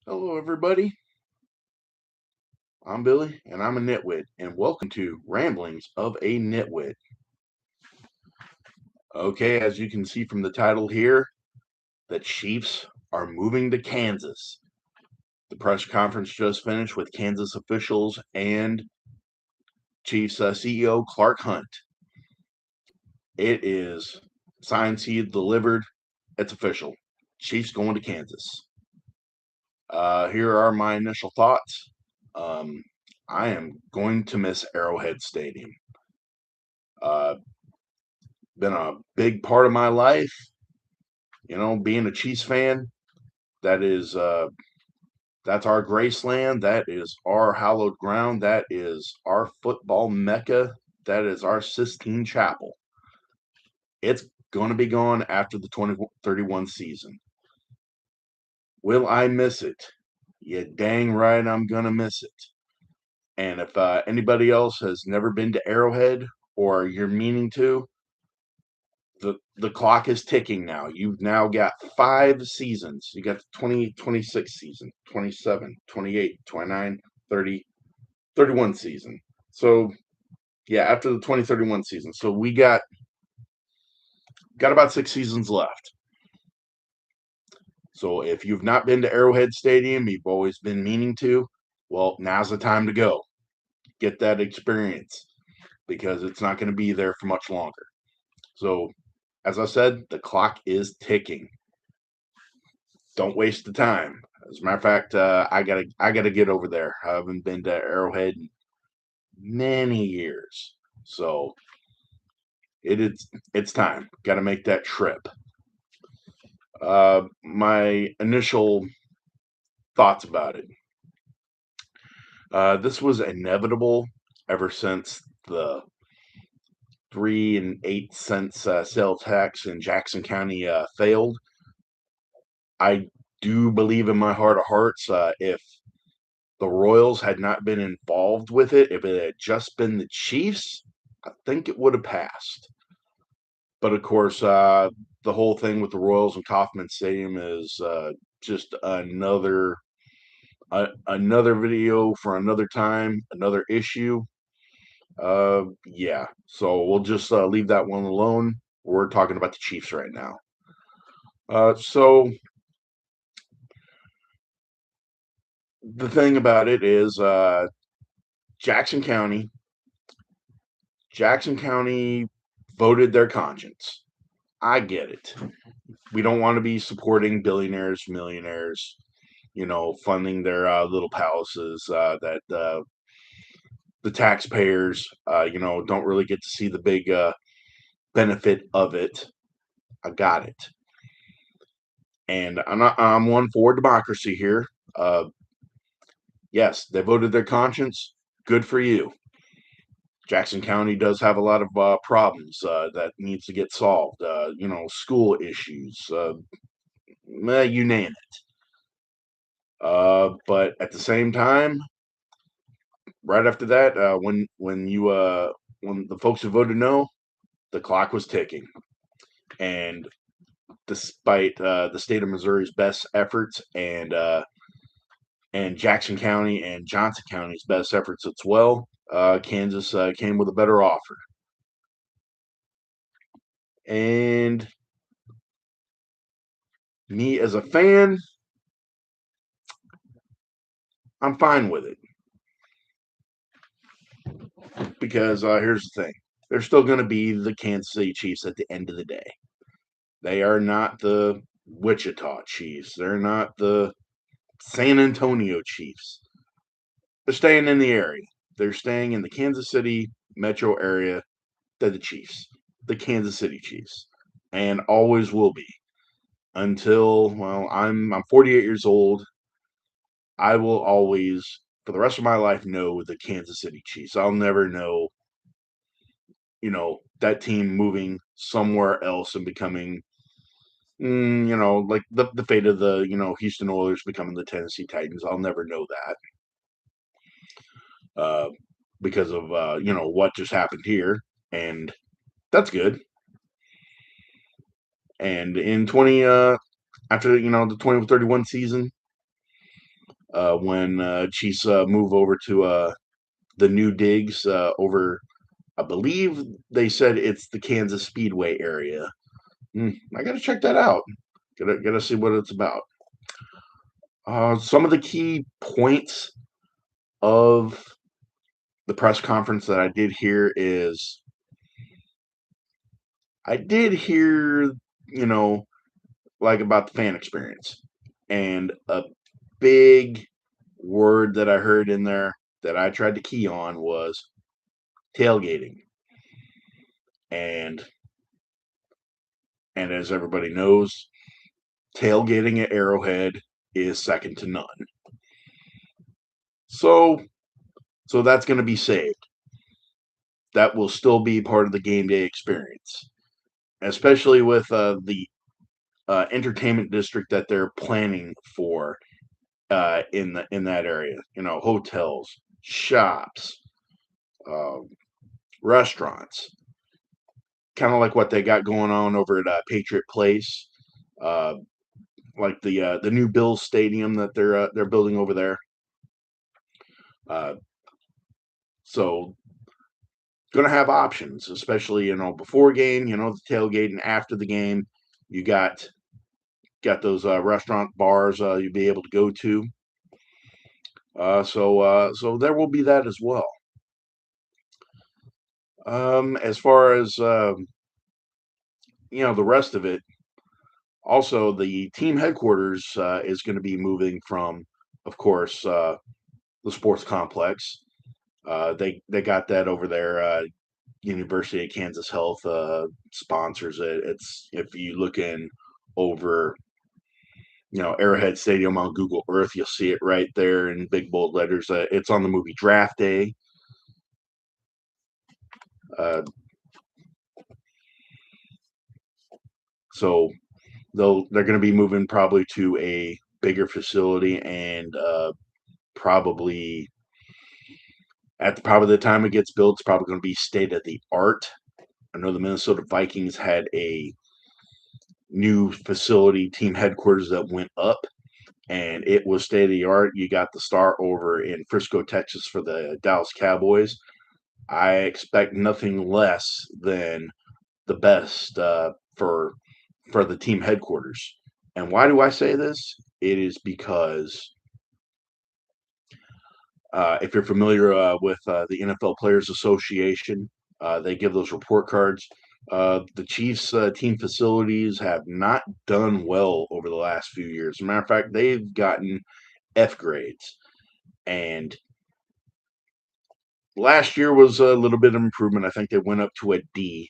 Hello, everybody. I'm Billy, and I'm a nitwit, and welcome to Ramblings of a Nitwit. Okay, as you can see from the title here, the Chiefs are moving to Kansas. The press conference just finished with Kansas officials and Chiefs CEO Clark Hunt. It is signed, sealed, delivered. It's official. Chiefs going to Kansas. Here are my initial thoughts. Um, I am going to miss Arrowhead Stadium. Uh, been a big part of my life. Being a Chiefs fan, that is that's our Graceland. That is our hallowed ground. That is our football mecca. That is our Sistine Chapel. It's going to be gone after the 2031 season. Will I miss it? Yeah, dang right, I'm going to miss it. And if anybody else has never been to Arrowhead or you're meaning to, the clock is ticking now. You've now got 5 seasons. You got the 2026 season, 27, 28, 29, 30, 31 season. So yeah, after the 2031 season. So we got about 6 seasons left. So if you've not been to Arrowhead Stadium, you've always been meaning to, well, now's the time to go. Get that experience because it's not going to be there for much longer. So as I said, the clock is ticking. Don't waste the time. As a matter of fact, I gotta get over there. I haven't been to Arrowhead in many years, so it's time. Got to make that trip. My initial thoughts about it. This was inevitable ever since the 3 and 8 cents sales tax in Jackson County failed. I do believe in my heart of hearts, if the Royals had not been involved with it, if it had just been the Chiefs, I think it would have passed. But of course, the whole thing with the Royals and Kauffman Stadium is just another video for another time, another issue. Yeah, so we'll just leave that one alone. We're talking about the Chiefs right now. So the thing about it is, Jackson County Jackson County voted their conscience. I get it. We don't want to be supporting billionaires, millionaires, funding their little palaces that the taxpayers, don't really get to see the big benefit of it. I got it. And I'm one for democracy here. Yes, they voted their conscience. Good for you. Jackson County does have a lot of problems that needs to get solved. School issues, you name it. But at the same time, right after that, when the folks who voted no, the clock was ticking, and despite the state of Missouri's best efforts and Jackson County and Johnson County's best efforts as well, Kansas came with a better offer. And me as a fan, I'm fine with it because here's the thing: they're still going to be the Kansas City Chiefs at the end of the day. They are not the Wichita Chiefs. They're not the San Antonio Chiefs. They're staying in the area. They're staying in the Kansas City metro area. They're the Chiefs, the Kansas City Chiefs, and always will be until I'm 48 years old. I will always, for the rest of my life, know the Kansas City Chiefs. I'll never know, that team moving somewhere else and becoming, like the fate of the, Houston Oilers becoming the Tennessee Titans. I'll never know that because of, what just happened here. And that's good. And in after, the 2031 season, when Chiefs move over to the new digs over. I believe they said it's the Kansas Speedway area. I got to check that out. Gotta see what it's about. Some of the key points of the press conference that I did hear is I did hear, you know, like about the fan experience. And a big word that I heard in there that I tried to key on was tailgating. And as everybody knows, tailgating at Arrowhead is second to none. So that's going to be saved. That will still be part of the game day experience, especially with the entertainment district that they're planning for in that area. You know, hotels, shops, uh, restaurants, kind of like what they got going on over at Patriot Place, uh, like the new Bills Stadium that they're building over there. Uh, so going to have options, especially before game. The tailgating after the game. You got those restaurant bars you'll be able to go to. So there will be that as well. As far as the rest of it, also the team headquarters is going to be moving from, of course, the sports complex. They got that over there. University of Kansas Health sponsors it. It's if you look in over Arrowhead Stadium on Google Earth, you'll see it right there in big bold letters. It's on the movie Draft Day. Uh, so they're going to be moving probably to a bigger facility and probably at probably the time it gets built, it's probably going to be state of the art. I know the Minnesota Vikings had a new facility, team headquarters that went up, and it was state of the art. You got the star over in Frisco, Texas for the Dallas Cowboys. I expect nothing less than the best for the team headquarters. And why do I say this? It is because if you're familiar with the NFL Players Association, they give those report cards. The Chiefs' team facilities have not done well over the last few years. As a matter of fact, they've gotten F grades. And last year was a little bit of improvement. I think they went up to a D.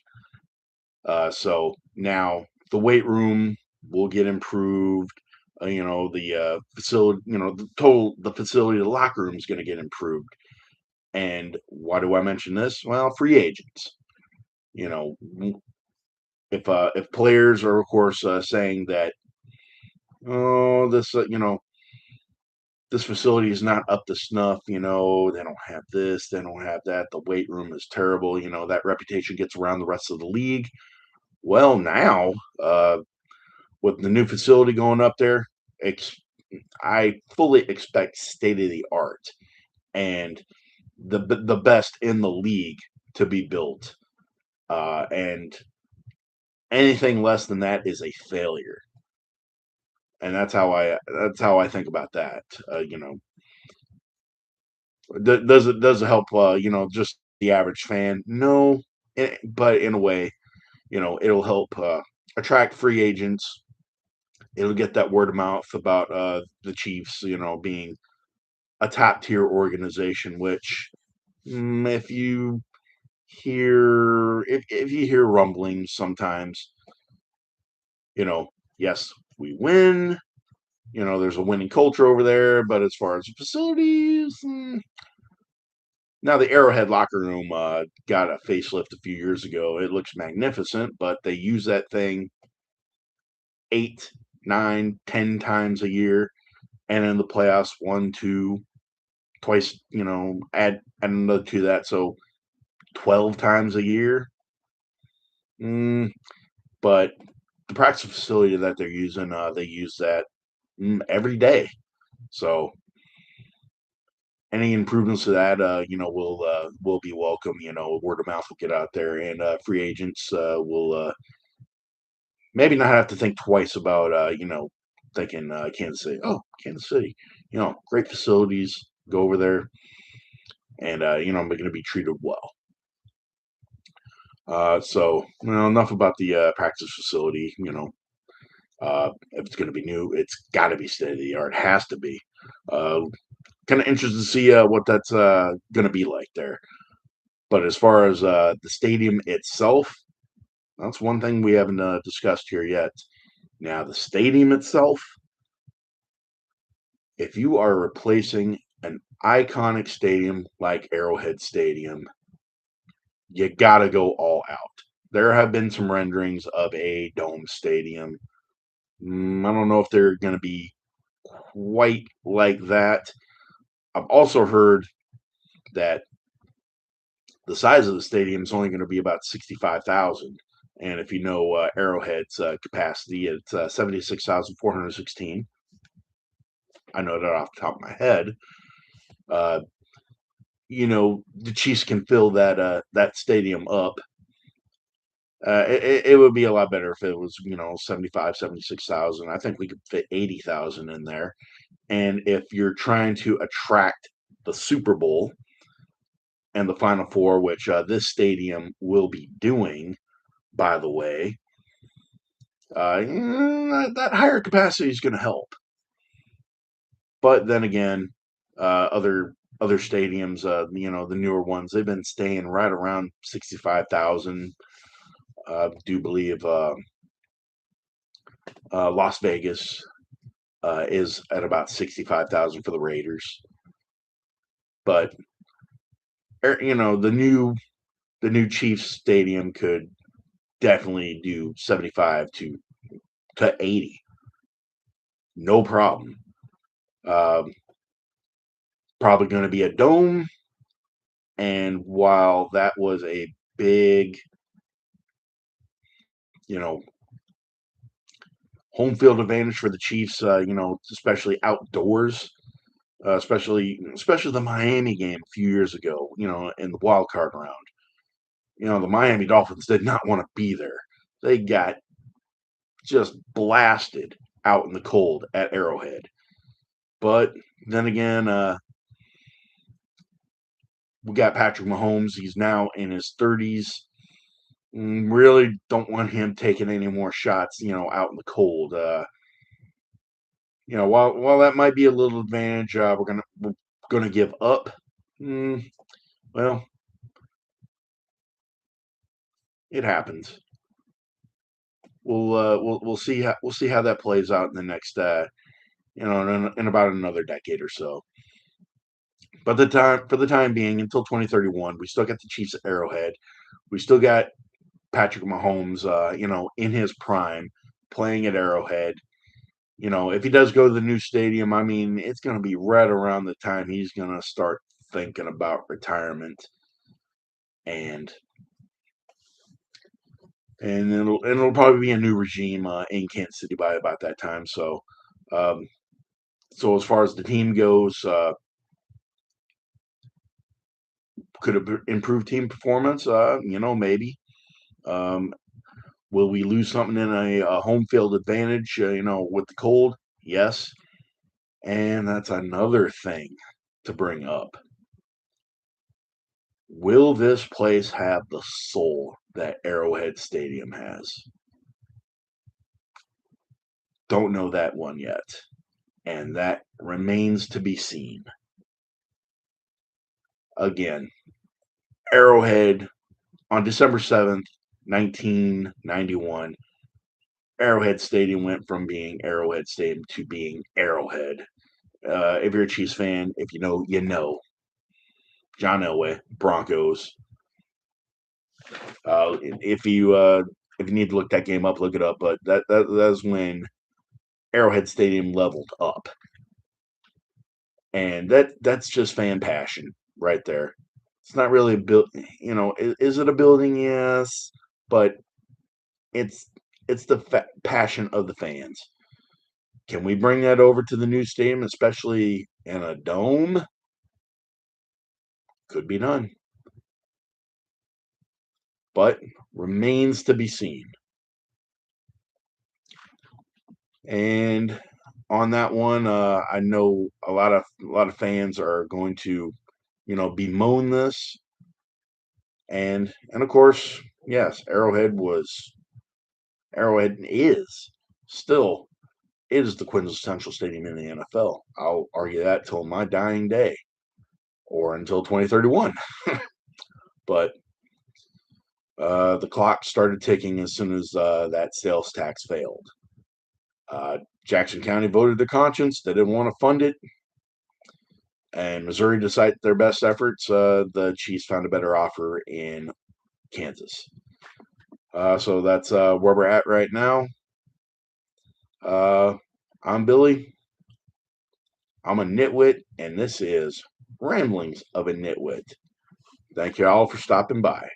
So now the weight room will get improved. The facility, the facility, the locker room is going to get improved. And why do I mention this? Well, free agents. You know, if players are, of course, saying that, oh, this facility is not up to snuff. They don't have this, they don't have that. The weight room is terrible. That reputation gets around the rest of the league. Well, now with the new facility going up there, I fully expect state of the art and the best in the league to be built. And anything less than that is a failure. And that's how I think about that. Does it help? Just the average fan? No, but in a way, it'll help attract free agents. It'll get that word of mouth about the Chiefs, being a top tier organization. Which, if you hear rumblings sometimes, yes, we win. There's a winning culture over there, but as far as the facilities, now the Arrowhead locker room got a facelift a few years ago. It looks magnificent, but they use that thing 8, 9, 10 times a year, and in the playoffs, 1, 2, twice. Add another to that, so 12 times a year. But the practice facility that they're using, they use that every day. So any improvements to that, will be welcome. Word of mouth will get out there, and free agents will maybe not have to think twice about thinking Kansas City. Oh, Kansas City, great facilities. Go over there, and I'm going to be treated well. So enough about the practice facility. If it's going to be new, it's got to be state of the art. Has to be. Kind of interested to see what that's going to be like there. But as far as the stadium itself, that's one thing we haven't discussed here yet. Now, the stadium itself, if you are replacing an iconic stadium like Arrowhead Stadium, you got to go all out. There have been some renderings of a dome stadium. I don't know if they're going to be quite like that. I've also heard that the size of the stadium is only going to be about 65,000. And if you know Arrowhead's capacity, it's 76,416. I know that off the top of my head. Uh, the Chiefs can fill that stadium up. It would be a lot better if it was 75, 76,000. I think we could fit 80,000 in there. And if you're trying to attract the Super Bowl and the Final Four, which this stadium will be doing, by the way, that higher capacity is going to help. But then again, other stadiums, the newer ones, they've been staying right around 65,000. Do believe Las Vegas is at about 65,000 for the Raiders. But the new Chiefs stadium could definitely do 75 to 80. No problem. Probably going to be a dome. And while that was a big, home field advantage for the Chiefs, especially outdoors, especially the Miami game a few years ago, in the wild card round. The Miami Dolphins did not want to be there. They got just blasted out in the cold at Arrowhead. But then again, we got Patrick Mahomes. He's now in his 30s. Really don't want him taking any more shots, out in the cold. While that might be a little advantage, we're gonna give up. Well, it happens. We'll see how that plays out in the next in about another decade or so. But for the time being, until 2031, we still got the Chiefs at Arrowhead. We still got Patrick Mahomes, in his prime, playing at Arrowhead. If he does go to the new stadium, I mean, it's going to be right around the time he's going to start thinking about retirement, and it'll probably be a new regime in Kansas City by about that time. Um, so as far as the team goes, could it improve team performance? Maybe. Um, will we lose something in a home field advantage? With the cold, yes. And that's another thing to bring up. Will this place have the soul that Arrowhead Stadium has? Don't know that one yet. And that remains to be seen. Again, Arrowhead on December 7th, 1991. Arrowhead Stadium went from being Arrowhead Stadium to being Arrowhead. If you're a Chiefs fan, if you know, you know. John Elway, Broncos. If you need to look that game up, look it up. But that's when Arrowhead Stadium leveled up, and that's just fan passion right there. It's not really a build. Is it a building? Yes, but it's the passion of the fans. Can we bring that over to the new stadium, especially in a dome? Could be done, but remains to be seen. And on that one, I know a lot of fans are going to, bemoan this, and of course, yes, Arrowhead is still is the quintessential stadium in the NFL. I'll argue that till my dying day, or until 2031. But the clock started ticking as soon as that sales tax failed. Jackson County voted their conscience; they didn't want to fund it. And Missouri, despite their best efforts, the Chiefs found a better offer in Kansas. So that's where we're at right now. I'm Billy. I'm a nitwit, and this is Ramblings of a Nitwit. Thank you all for stopping by.